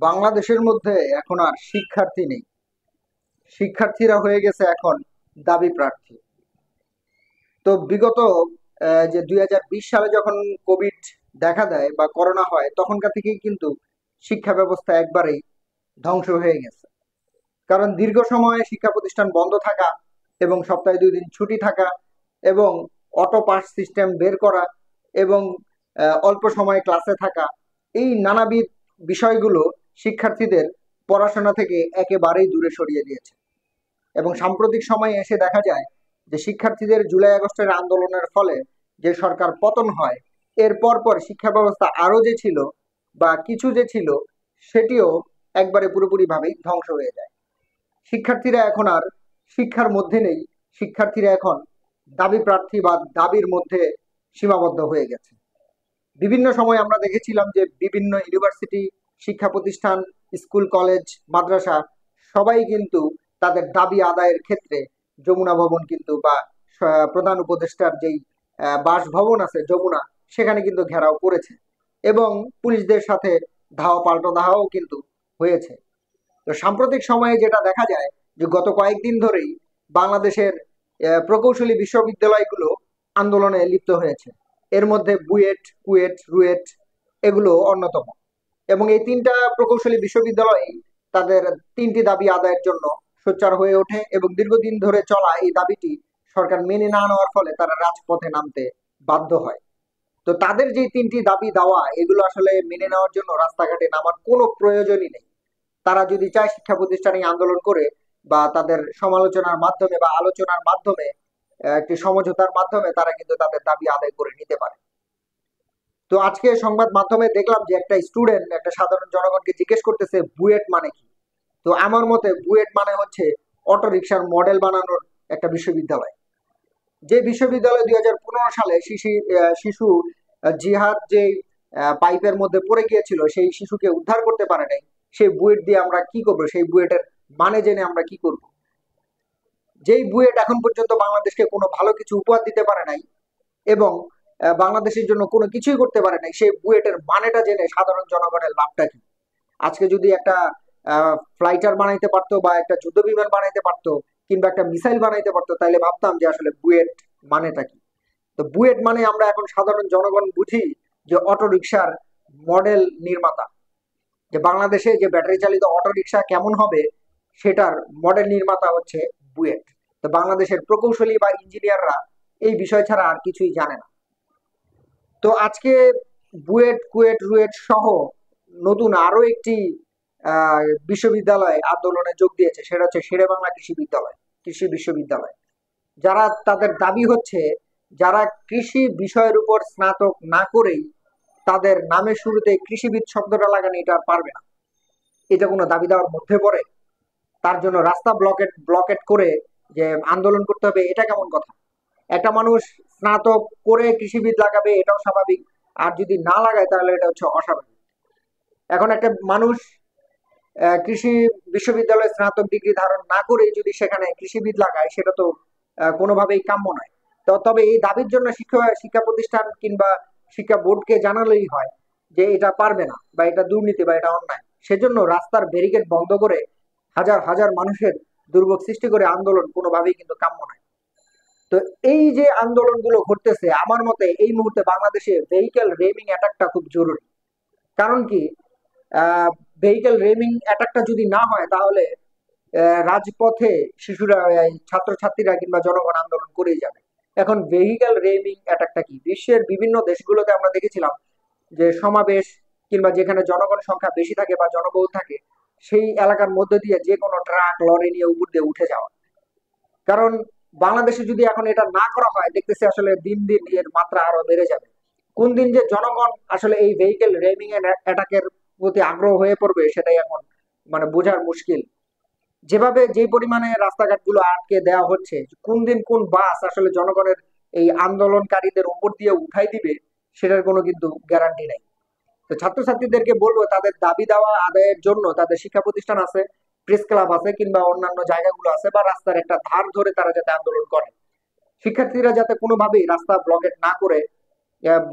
বাংলাদেশের মধ্যে এখন আর শিক্ষার্থী নেই। শিক্ষার্থীরা হয়ে গেছে এখন দাবি প্রার্থী। তো বিগত যে 2020 সালে যখন কোভিড দেখা দেয় বা করোনা হয় তখনকার থেকেই কিন্তু শিক্ষা ব্যবস্থা একবারেই ধ্বংস হয়ে গেছে। কারণ দীর্ঘ সময় শিক্ষা প্রতিষ্ঠান বন্ধ থাকা এবং সপ্তাহে 2 দিন ছুটি থাকা এবং অটো পাস সিস্টেম বের করা এবং অল্প সময়ে ক্লাসে থাকা, এই নানাবিধ বিষয়গুলো শিক্ষার্থীদের পড়াশোনা থেকে একেবারেই দূরে সরিয়ে দিয়েছে। এবং সাম্প্রতিক সময়ে এসে দেখা যায় যে শিক্ষার্থীদের জুলাই আগস্টের আন্দোলনের ফলে যে সরকার পতন হয়, এর পর শিক্ষা ব্যবস্থা আরো যে ছিল বা কিছু যে ছিল সেটিও একবারে পুরোপুরিভাবেই ধ্বংস হয়ে যায়। শিক্ষার্থীরা এখন আর শিক্ষার মধ্যে নেই। শিক্ষার্থীরা এখন দাবি প্রার্থী বা দাবির মধ্যে সীমাবদ্ধ হয়ে গেছে। বিভিন্ন সময় আমরা দেখেছিলাম যে বিভিন্ন ইউনিভার্সিটি, শিক্ষা প্রতিষ্ঠান, স্কুল, কলেজ, মাদ্রাসা সবাই কিন্তু তাদের দাবি আদায়ের ক্ষেত্রে যমুনা ভবন কিন্তু বা প্রধান উপদেষ্টার যেই বাসভবন আছে যমুনা, সেখানে কিন্তু ঘেরাও করেছে এবং পুলিশদের সাথে ধাওয়া পাল্টা ধাওয়াও কিন্তু হয়েছে। তো সাম্প্রতিক সময়ে যেটা দেখা যায় যে গত কয়েকদিন ধরেই বাংলাদেশের প্রকৌশলী বিশ্ববিদ্যালয়গুলো আন্দোলনে লিপ্ত হয়েছে। এর মধ্যে বুয়েট, কুয়েট, রুয়েট এগুলো অন্যতম। এবং এই তিনটা প্রকৌশলী বিশ্ববিদ্যালয় তাদের তিনটি দাবি আদায়ের জন্য সোচ্চার হয়ে ওঠে এবং দীর্ঘদিন ধরে চলা এই দাবিটি সরকার মেনে না নেওয়ার ফলে তারা রাজপথে নামতে বাধ্য হয়। তো তাদের যে তিনটি দাবি দেওয়া এগুলো আসলে মেনে নেওয়ার জন্য রাস্তাঘাটে নামার কোনো প্রয়োজনই নেই। তারা যদি চায় শিক্ষা প্রতিষ্ঠানে আন্দোলন করে বা তাদের সমালোচনার মাধ্যমে বা আলোচনার মাধ্যমে একটি সমঝোতার মাধ্যমে তারা কিন্তু তাদের দাবি আদায় করে নিতে পারে। তো আজকে সংবাদ মাধ্যমে দেখলাম যে একটা স্টুডেন্ট একটা সাধারণ জনগণকে জিজ্ঞেস করতেছে বুয়েট মানে কি। তো আমার মতে বুয়েট মানে হচ্ছে অটো রিক্সার মডেল বানানোর একটা বিশ্ববিদ্যালয়। যে বিশ্ববিদ্যালয় 2015 সালে শিশু জিহাদ যে পাইপের মধ্যে পড়ে গিয়েছিল সেই শিশুকে উদ্ধার করতে পারে নাই, সেই বুয়েট দিয়ে আমরা কি করব? সেই বুয়েটের মানে জেনে আমরা কি করব? যেই বুয়েট এখন পর্যন্ত বাংলাদেশকে কোনো ভালো কিছু উপহার দিতে পারে নাই এবং বাংলাদেশের জন্য কোনো কিছুই করতে পারে নাই, সেই বুয়েটের মানেটা জেনে সাধারণ জনগণের লাভটা কি? আজকে যদি একটা ফ্লাইটার বানাইতে পারতো বা একটা যুদ্ধ বিমান বানাইতে পারতো কিংবা একটা মিসাইল বানাইতে পারতো তাহলে ভাবতাম যে আসলে বুয়েট মানেটা কি। তো বুয়েট মানে আমরা এখন সাধারণ জনগণ বুঝি যে অটো রিক্সার মডেল নির্মাতা। যে বাংলাদেশে যে ব্যাটারি চালিত অটো রিক্সা কেমন হবে সেটার মডেল নির্মাতা হচ্ছে বুয়েট। তো বাংলাদেশের প্রকৌশলী বা ইঞ্জিনিয়াররা এই বিষয় ছাড়া আর কিছুই জানে না। তো আজকে বুয়েট, কুয়েট, রুয়েট সহ নতুন আরো একটি বিশ্ববিদ্যালয় আন্দোলনে যোগ দিয়েছে, সেটা হচ্ছে শেরেবাংলা কৃষি বিশ্ববিদ্যালয়। যারা তাদের দাবি হচ্ছে যারা কৃষি বিষয়ের উপর স্নাতক না করেই তাদের নামের শুরুতে কৃষিবিদ শব্দটা লাগানো এটা আর পারবে না। এটা কোনো দাবি দেওয়ার মধ্যে পড়ে? তার জন্য রাস্তা ব্লকেট করে যে আন্দোলন করতে হবে, এটা কেমন কথা? একটা মানুষ স্নাতক করে কৃষিবিদ লাগাবে এটাও স্বাভাবিক, আর যদি না লাগায় তাহলে এটা হচ্ছে অস্বাভাবিক। এখন একটা মানুষ কৃষি বিশ্ববিদ্যালয়ে স্নাতক ডিগ্রি ধারণ না করে যদি সেখানে কৃষিবিদ লাগায় সেটা তো কোনোভাবেই কাম্য নয়। তো তবে এই দাবির জন্য শিক্ষা শিক্ষা প্রতিষ্ঠান কিংবা শিক্ষা বোর্ডকে জানালেই হয় যে এটা পারবে না বা এটা দুর্নীতি বা এটা অন্যায়। সেজন্য রাস্তার ব্যারিকেড বন্ধ করে হাজার হাজার মানুষের দুর্ভোগ সৃষ্টি করে আন্দোলন কোনোভাবেই কিন্তু কাম্য নয়। তো এই যে আন্দোলনগুলো ঘটতেছে আমার মতে এই মুহূর্তে বাংলাদেশে ভেহিক্যাল রেমিং অ্যাটাকটা খুব জরুরি। কারণ কি, ভেহিক্যাল রেমিং অ্যাটাকটা যদি না হয় তাহলে রাজপথে শিশুরা, ছাত্রছাত্রীরা কিংবা জনগণ আন্দোলন করেই যাবে। এখন ভেহিক্যাল রেমিং অ্যাটাকটা কি? বিশ্বের বিভিন্ন দেশগুলোতে আমরা দেখেছিলাম যে সমাবেশ কিংবা যেখানে জনগণ সংখ্যা বেশি থাকে বা জনবহুল থাকে সেই এলাকার মধ্যে দিয়ে যে কোনো ট্রাক লরি নিয়ে উপর দিয়ে উঠে যাওয়া। কারণ বাংলাদেশে যদি এখন এটা না করা হয় দেখতেছি আসলে দিন দিন এর মাত্রা আরো বেড়ে যাবে। কোন দিন যে জনগণ আসলে এই ভেহিক্যাল রেমিং এর অ্যাটাকের প্রতি আগ্রহ হয়ে পড়বে সেটাই এখন মানে বোঝার মুশকিল। যেভাবে যে পরিমাণে রাস্তাঘাটগুলো আটকে দেওয়া হচ্ছে, কোন দিন কোন বাস আসলে জনগণের এই আন্দোলনকারীদের উপর দিয়ে উঠাই দিবে সেটার কোনো কিন্তু গ্যারান্টি নাই। তো ছাত্রছাত্রীদেরকে বলবো তাদের দাবি দেওয়া আদায়ের জন্য তাদের শিক্ষা প্রতিষ্ঠান আছে, প্রেস ক্লাব আছে কিংবা অন্যান্য জায়গাগুলো আছে বা রাস্তার একটা ধার ধরে তারা যাতে আন্দোলন করে। শিক্ষার্থীরা যাতে কোনোভাবেই রাস্তা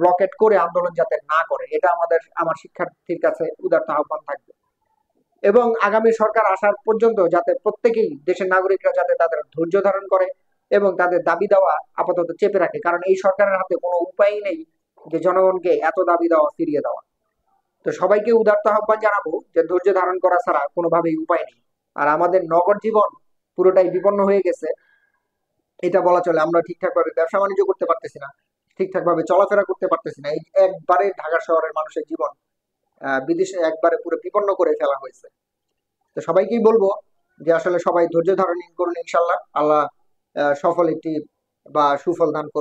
ব্লকেট করে আন্দোলন যাতে না করে, এটা আমার শিক্ষার্থীর কাছে উদারত আহ্বান থাকবে। এবং আগামী সরকার আসার পর্যন্ত যাতে প্রত্যেকেই দেশের নাগরিকরা যাতে তাদের ধৈর্য ধারণ করে এবং তাদের দাবি দেওয়া আপাতত চেপে রাখে, কারণ এই সরকারের হাতে কোনো উপায় নেই যে জনগণকে এত দাবি দেওয়া ফিরিয়ে দেওয়া। তো সবাইকে উদারতা আহ্বান জানাবো যে ধৈর্য ধারণ করা ছাড়া কোনোভাবেই উপায় নেই। আর আমাদের নগর জীবন পুরোটাই বিপন্ন হয়ে গেছে, এটা বলা চলে। আমরা ঠিকঠাক ভাবে ব্যবসা বাণিজ্য করতে পারতেছি না, ঠিকঠাক ভাবে চলাফেরা করতে পারতেছি না। এই একবারে ঢাকা শহরের মানুষের জীবন বিদেশে একবারে পুরো বিপন্ন করে ফেলা হয়েছে। তো সবাইকেই বলবো যে আসলে সবাই ধৈর্য ধারণ করুন, ইনশাল্লাহ আল্লাহ সফল একটি বা সুফল দান করবে।